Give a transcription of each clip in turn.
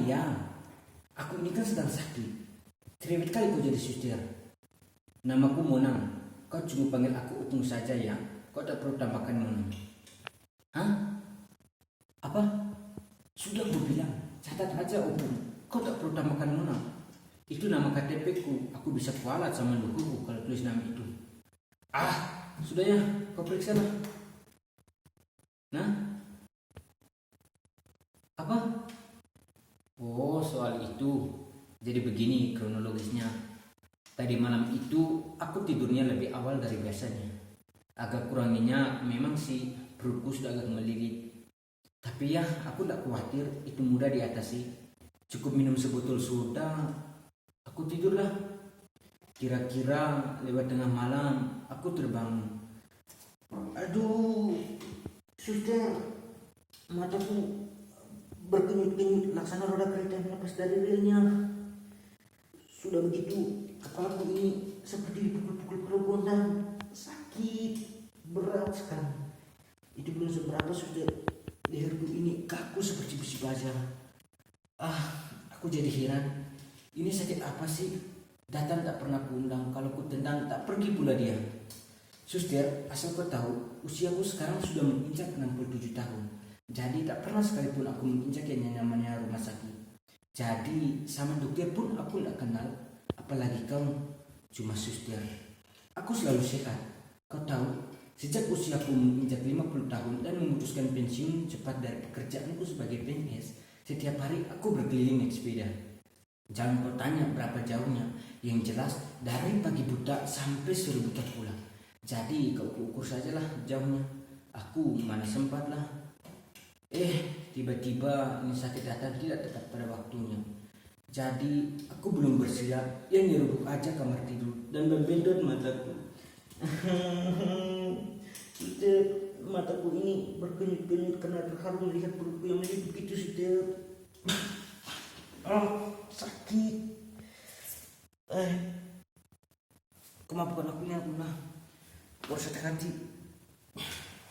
Ya. Aku ini kan sedang sakit. Cerewet kali kau jadi suster. Namaku Monang. Kau cuma panggil aku Utung saja ya. Kau tak perlu tambahkan Monang. Hah? Apa? Sudah aku bilang. Catat aja Utung. Kau tak perlu tambahkan Monang. Itu nama KTP ku. Aku bisa kualat sama dukuku kalau tulis nama itu. Sudah ya. Kau periksa lah. Nah? Apa? Oh, soal itu. Jadi begini kronologisnya. Tadi malam itu aku tidurnya lebih awal dari biasanya. Agak kuranginya memang sih perutku sudah agak melilit. Tapi ya aku tidak khawatir, itu mudah diatasi. Cukup minum sebotol soda, aku tidurlah. Kira-kira lewat tengah malam aku terbangun. Aduh, suster, mataku berkenyut-kenyut laksana roda kereta yang lepas dari relnya. Sudah begitu, kepalaku ini seperti dipukul-pukul kerobosan. Sakit, berat sekali. Itu belum seberapa sudah leherku ini kaku seperti besi baja. Aku jadi heran. Ini sakit apa sih? Datang tak pernah kuundang, kalau ku tendang tak pergi pula dia. Suster, asal kau tahu, usiaku sekarang sudah menginjak 67 tahun. Jadi tak pernah sekalipun aku menginjak yang namanya rumah sakit. Jadi sama dokter pun aku tak kenal, apalagi kau cuma suster. Aku selalu sehat. Kau tahu, sejak usiaku menginjak 50 tahun dan memutuskan pensiun cepat dari pekerjaanku sebagai PNS, setiap hari aku berkeliling naik sepeda. Jangan kau tanya berapa jauhnya, yang jelas dari pagi buta sampai sore buta pula. Jadi kau ukur sajalah jauhnya. Aku mana sempat lah. Tiba-tiba ini sakit datang tidak tepat pada waktunya. Jadi aku belum bersiap, yang nyeruduk aja kamar tidur dan membedot mataku. Sudah, mataku ini berkenyut-kenyut karena terharu melihat perutku yang melilit begitu sudah. Sakit. Kemampuan aku yang punah. Harus hati-hati.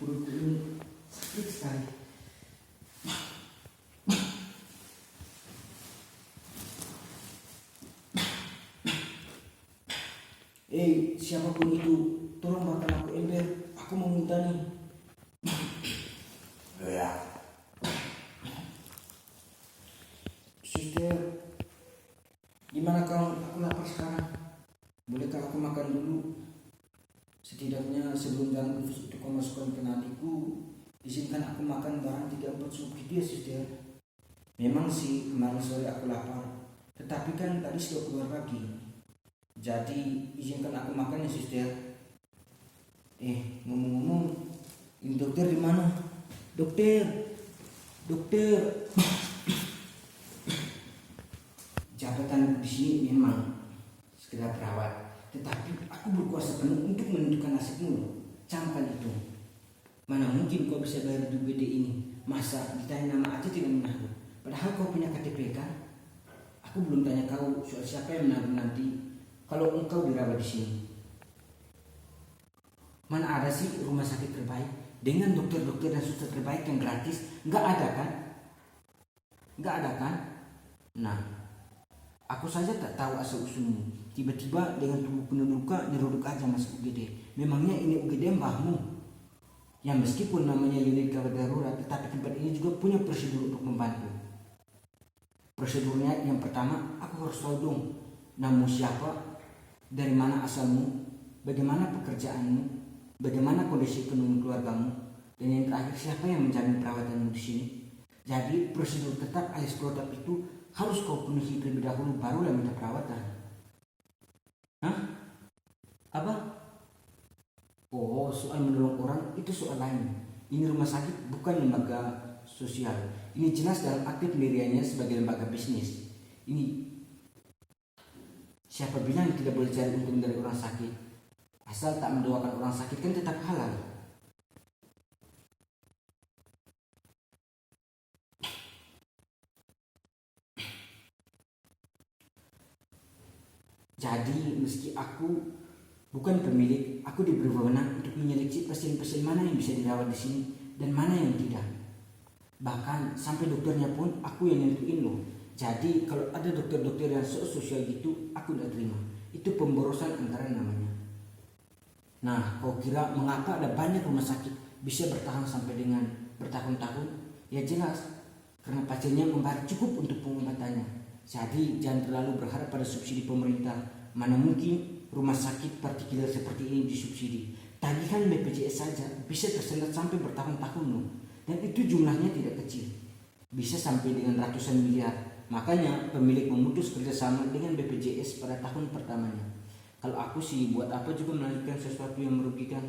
Perutku ini sakit sekali. Siapapun itu, tolong makan aku ember. Aku mau minta nih. Ya. Suster, gimana kalau aku lapar sekarang? Bolehkah aku makan dulu? Setidaknya sebelum jalan infus itu kau masukkan ke nadiku, izinkan aku makan barang 3-4 sup gitu ya suster. Memang sih kemarin sore aku lapar, tetapi kan tadi sudah keluar pagi. Jadi izinkan aku makan ya suster. Ngomong-ngomong, ini dokter di mana? Dokter. Jabatan di sini memang sekedar perawat, tetapi aku berkuasa penuh untuk menentukan nasibmu. Camkan itu. Mana mungkin kau bisa bayar di UGD ini? Masa ditanya nama aja tidak menahu? Padahal kau punya KTP kan? Aku belum tanya kau soal siapa yang menanggung nanti kalau engkau dirawat di sini. Mana ada sih rumah sakit terbaik dengan dokter-dokter dan suster terbaik yang gratis? Enggak ada kan? Nah, aku saja tak tahu asal usulmu. Tiba-tiba dengan tubuh penuh luka nyeruduk aja masuk UGD. Memangnya ini UGD mbahmu? Yang meskipun namanya unit gawat darurat, tetapi tempat ini juga punya prosedur untuk membantu. Prosedurnya yang pertama, aku harus tahu dong namamu siapa, dari mana asalmu, bagaimana pekerjaanmu, bagaimana kondisi ekonomi keluargamu, dan yang terakhir siapa yang menjamin perawatanmu di sini. Jadi prosedur tetap alias protap itu harus kau penuhi terlebih dahulu, barulah minta perawatan. Apa? Soal menolong orang itu soal lain. Ini rumah sakit bukan lembaga sosial. Ini jelas dalam akte pendiriannya sebagai lembaga bisnis. Ini siapa bilang tidak boleh cari untung dari orang sakit? Asal tak mendoakan orang sakit kan tetap halal. Jadi meski aku bukan pemilik, aku diberi wewenang untuk menyeleksi pasien-pasien mana yang bisa dirawat di sini dan mana yang tidak. Bahkan sampai dokternya pun aku yang nentuin loh. Jadi kalau ada dokter-dokter yang sosial gitu, aku tidak terima. Itu pemborosan anggaran namanya. Nah, kau kira mengapa ada banyak rumah sakit bisa bertahan sampai dengan bertahun-tahun? Ya jelas, karena pasiennya membayar cukup untuk pengobatannya. Jadi jangan terlalu berharap pada subsidi pemerintah. Mana mungkin rumah sakit partikular seperti ini disubsidi. Tagihan BPJS saja bisa tersendat sampai bertahun-tahun loh. Dan itu jumlahnya tidak kecil. Bisa sampai dengan ratusan miliar. Makanya pemilik memutus kerjasama dengan BPJS pada tahun pertamanya. Kalau aku sih buat apa juga melanjutkan sesuatu yang merugikan.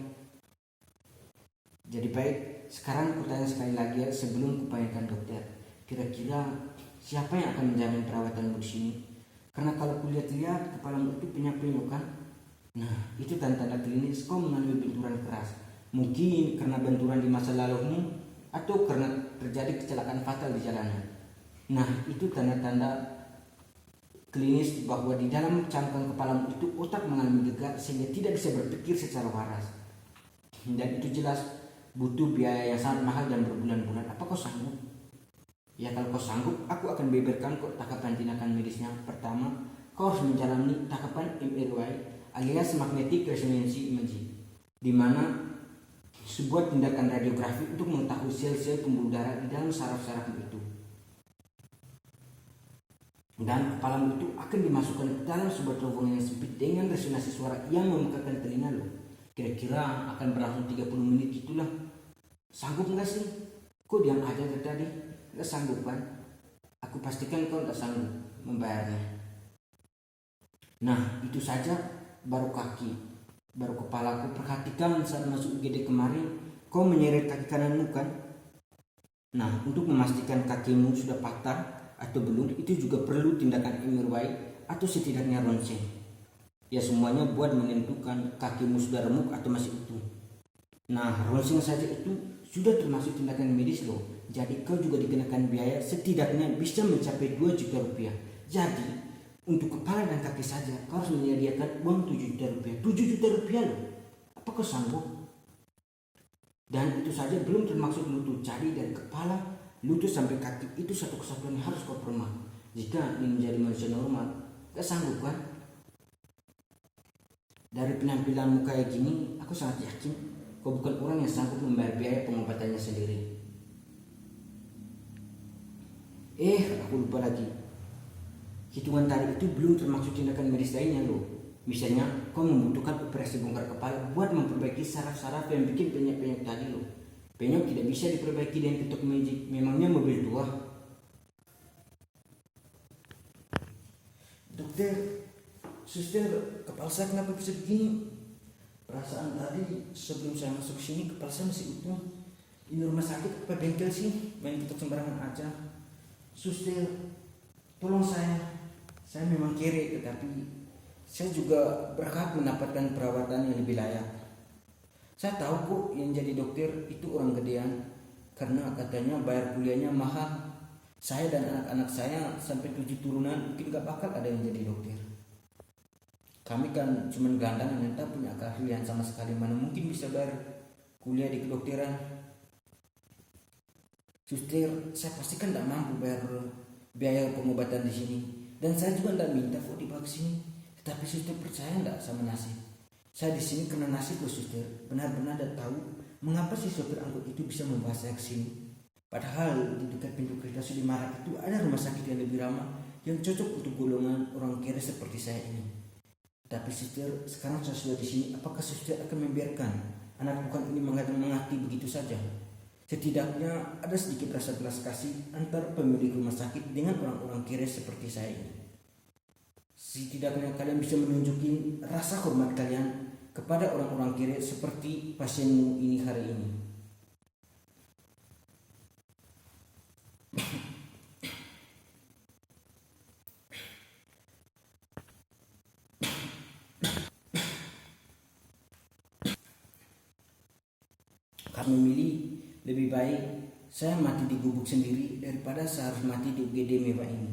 Jadi baik, sekarang aku tanya sekali lagi ya sebelum kupanggilkan dokter. Kira-kira siapa yang akan menjamin perawatanmu di sini? Karena kalau kulihat-lihat kepalamu itu penyok-penyok kan? Nah, itu tanda-tanda klinis kau mengalami benturan keras. Mungkin karena benturan di masa lalumu atau karena terjadi kecelakaan fatal di jalanan. Nah, itu tanda-tanda klinis bahwa di dalam cangkang kepalamu itu otak mengalami gegar sehingga tidak bisa berpikir secara waras. Dan itu jelas butuh biaya yang sangat mahal dan berbulan-bulan. Apa kau sanggup? Ya kalau kau sanggup, aku akan beberkan kau takapan tindakan medisnya. Pertama, kau harus menjalani takapan MRI alias magnetic resonance imaging, di mana sebuah tindakan radiografi untuk mengetahui sel-sel pembuluh darah di dalam saraf-sarafmu itu. Dan kepalamu itu akan dimasukkan ke dalam sebuah terowongan yang sempit dengan resonansi suara yang memekakan telinga lo. Kira-kira akan berlangsung 30 menit itulah. Sanggup nggak sih? Kok diam aja dari tadi? Nggak sanggup kan? Aku pastikan kau nggak sanggup membayarnya. Nah itu saja, baru kaki, baru kepala. Aku perhatikan saat masuk UGD kemarin, kau menyeret kaki kananmu kan? Nah untuk memastikan kakimu sudah patah atau belum, itu juga perlu tindakan MRI atau setidaknya ronsen. Ya semuanya buat menentukan kakimu sudah remuk atau masih utuh. Nah ronsen saja itu sudah termasuk tindakan medis loh. Jadi kau juga dikenakan biaya setidaknya bisa mencapai 2 juta rupiah. Jadi untuk kepala dan kaki saja kau harus menyediakan uang 7 juta rupiah. 7 juta rupiah loh. Apa kau sanggup? Dan itu saja belum termasuk lutut. Jadi dari kepala, lutut sampai kaki itu satu kesatuan yang harus kau permak. Jika ingin menjadi manusia normal, gak sanggup kan? Dari penampilanmu kayak gini, aku sangat yakin kau bukan orang yang sanggup membayar biaya pengobatannya sendiri. Aku lupa lagi. Hitungan tadi itu belum termasuk tindakan medis lainnya loh. Misalnya, kau membutuhkan operasi bongkar kepala buat memperbaiki saraf-saraf yang bikin penyok-penyok tadi loh. Penyok tidak bisa diperbaiki dengan ketok magic, memangnya mobil tua. Dokter, suster, kepala saya kenapa bisa begini? Perasaan tadi sebelum saya masuk sini kepala saya masih utuh. Ini rumah sakit apa bengkel sih? Main ketok sembarangan aja. Suster, tolong saya memang kere, tetapi saya juga berhak mendapatkan perawatan yang lebih layak. Saya tahu kok yang jadi dokter itu orang gedean, karena katanya bayar kuliahnya mahal. Saya dan anak-anak saya sampai 7 turunan mungkin gak bakal ada yang jadi dokter. Kami kan cuma gelandangan yang tak punya keahlian sama sekali, mana mungkin bisa bayar kuliah di kedokteran. Suster, saya pastikan tidak mampu bayar biaya pengobatan di sini, dan saya juga tidak minta kok dibawa ke sini. Tetapi suster percaya tidak sama nasib? Saya di sini kena nasib loh suster. Benar-benar tidak tahu mengapa si sopir angkot itu bisa membawa saya ke sini. Padahal di dekat pintu kereta Sudimarak itu ada rumah sakit yang lebih ramah, yang cocok untuk golongan orang kere seperti saya ini. Tapi suster, sekarang saya sudah di sini, apakah suster akan membiarkan anak bukan ini mengati begitu saja? Setidaknya ada sedikit rasa belas kasih antar pemilik rumah sakit dengan orang-orang kere seperti saya ini. Setidaknya kalian bisa menunjukin rasa hormat kalian kepada orang-orang kere seperti pasienmu ini hari ini. Kami memilih lebih baik saya mati di gubuk sendiri daripada saya harus mati di UGD mewah ini.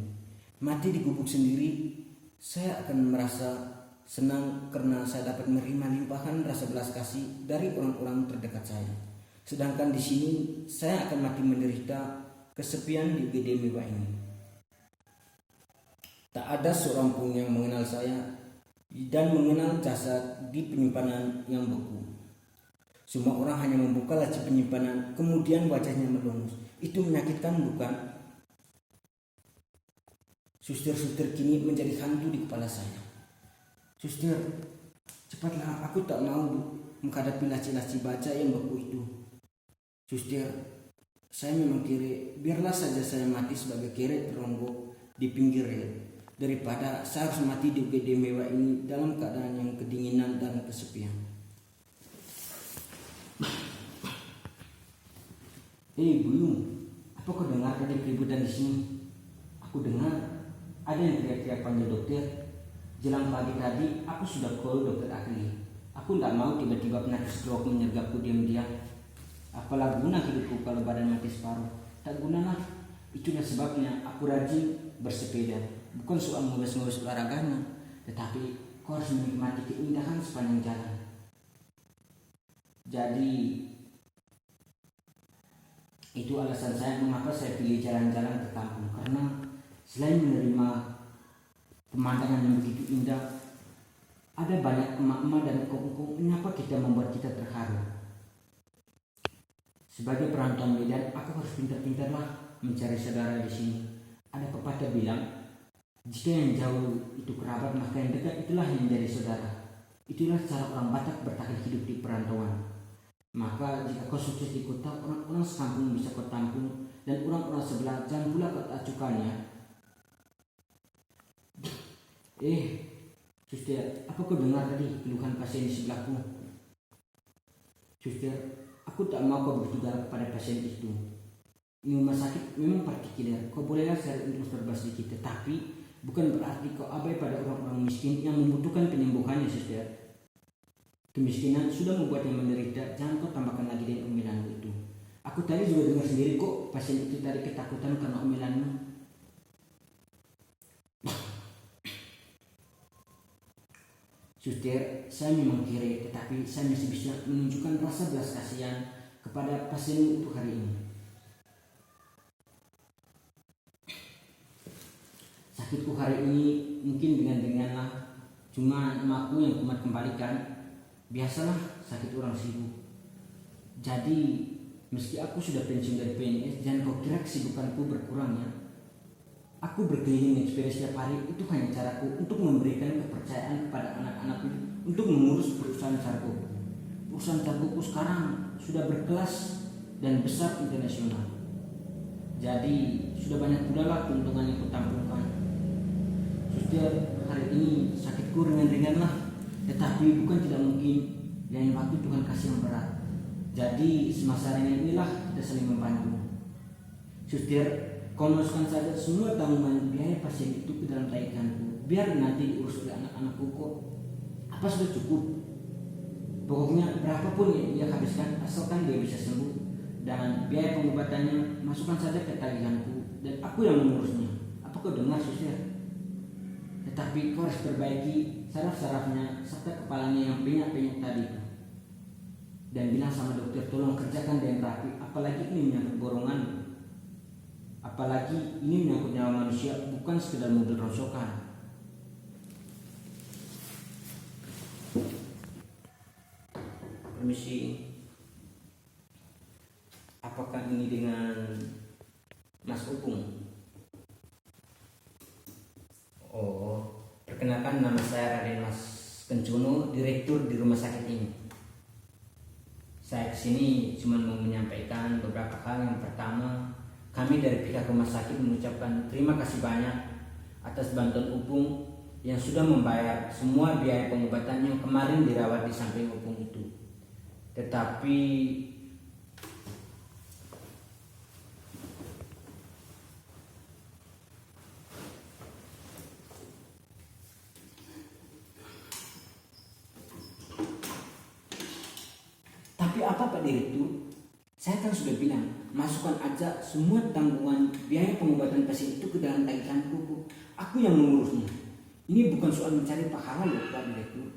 Mati di gubuk sendiri, saya akan merasa senang karena saya dapat menerima limpahan rasa belas kasih dari orang-orang terdekat saya. Sedangkan di sini saya akan mati menderita kesepian di UGD mewah ini. Tak ada seorang pun yang mengenal saya dan mengenal jasad di penyimpanan yang beku. Semua orang hanya membuka laci penyimpanan, kemudian wajahnya melongus. Itu menyakitkan, bukan? Suster-suster kini menjadi hantu di kepala saya. Suster, cepatlah, aku tak mau menghadapi laci-laci baja yang beku itu. Suster, saya memang kere, biarlah saja saya mati sebagai kere teronggok di pinggir rel, daripada saya harus mati di UGD mewah ini dalam keadaan yang kedinginan dan kesepian. Buyung, apa kau dengar tadi keributan di sini? Aku dengar ada yang teriak-teriak panggil dokter. Jelang pagi tadi, aku sudah call dokter ahli. Aku tidak mau tiba-tiba penyakit stroke menyergapku diam-diam. Apalah guna hidupku kalau badan mati separuh? Tak guna lah. Itulah sebabnya aku rajin bersepeda. Bukan soal ngurus-ngurus olahraganya, tetapi kau harus menikmati keindahan sepanjang jalan. Jadi itu alasan saya mengapa saya pilih jalan-jalan ke kampung, karena selain menerima pemandangan yang begitu indah, ada banyak emak-emak dan kong-kong. Mengapa kita membuat kita terharu? Sebagai perantau Medan, aku harus pintar-pintarlah mencari saudara di sini. Ada pepatah bilang, jika yang jauh itu kerabat, maka yang dekat itulah yang menjadi saudara. Itulah cara orang Batak bertahan hidup di perantauan. Maka jika kau sukses di kota, orang-orang sekampung bisa kau tampung, dan orang-orang sebelah jangan pula kau acukannya. Suster, apa kau dengar tadi keluhan pasien di sebelahku? Suster, aku tak mau kau begitu galak kepada pasien itu. Ini rumah sakit memang partikuler, kau bolehlah cari untuk serba sedikit, tetapi bukan berarti kau abai pada orang-orang miskin yang membutuhkan penyembuhannya, suster. Kemiskinan sudah membuatnya menderita, jangan kau tambahkan lagi dengan omelanmu itu. Aku tadi juga dengar sendiri kok, pasien itu tadi ketakutan karena omelanmu. Suster, saya memang kere, tetapi saya masih bisa menunjukkan rasa belas kasihan kepada pasien untuk hari ini. Sakitku hari ini mungkin dengan-denganlah, cuma emakku yang kumat kembalikan. Biasalah sakit orang sibuk. Jadi meski aku sudah pensiun dari PNS, jangan kau kira kesibukanku berkurang ya. Aku berkeliling ekspedisi setiap hari, itu hanya caraku untuk memberikan kepercayaan kepada anak-anakku untuk mengurus perusahaan cargo. Perusahaan cargoku sekarang sudah berkelas dan besar internasional. Jadi sudah banyak pula lah keuntungan yang kutampungkan. Sudah hari ini sakitku ringan-ringan lah. Tetapi bukan tidak mungkin, lain waktu Tuhan kasih yang berat. Jadi semasa ringan inilah kita saling membantu. Suster, kau masukkan saja semua tanggungan biaya pasien itu ke dalam taikanku. Biar nanti diurus oleh anak-anakku kok. Apa sudah cukup? Pokoknya berapapun yang dia habiskan, asalkan dia bisa sembuh. Dan biaya pengobatannya masukkan saja ke tagihanku, dan aku yang mengurusnya. Apa kau dengar, suster? Tetapi kau harus perbaiki saraf-sarafnya serta kepalanya yang penyak-penyak tadi. Dan bilang sama dokter, tolong kerjakan dengan rapi. Apalagi ini menyangkut borongan. Apalagi ini menyangkut nyawa manusia, bukan sekedar mobil rongsokan. Permisi. Apakah ini dengan Mas Upung? Perkenalkan, nama saya Raden Mas Kencono, direktur di rumah sakit ini. Saya kesini cuma mau menyampaikan beberapa hal. Yang pertama, kami dari pihak rumah sakit mengucapkan terima kasih banyak atas bantuan Upung yang sudah membayar semua biaya pengobatan yang kemarin dirawat di samping Upung itu. Tetapi apa Pak Direktur? Saya kan sudah bilang, masukkan aja semua tanggungan biaya pengobatan pasien itu ke dalam tagihanku. Aku yang mengurusnya. Ini bukan soal mencari pahala loh Pak Direktur.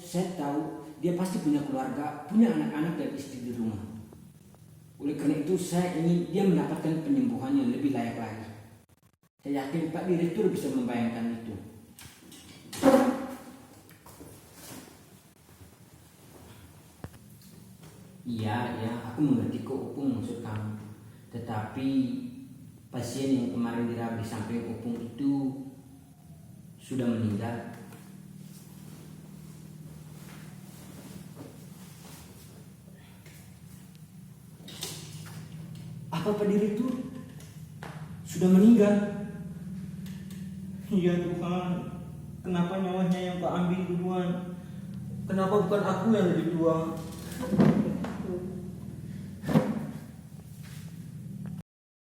Saya tahu dia pasti punya keluarga, punya anak-anak dan istri di rumah. Oleh karena itu saya ingin dia mendapatkan penyembuhan yang lebih layak lagi. Saya yakin Pak Direktur bisa membayangkan itu. Iya, ya, aku mengerti kok Opung maksud kamu. Tetapi pasien yang kemarin dirawat di samping Opung itu sudah meninggal. Apa Pak Direktur? Sudah meninggal? Iya Tuhan, kenapa nyawanya yang kau ambil duluan? Kenapa bukan aku yang lebih tua?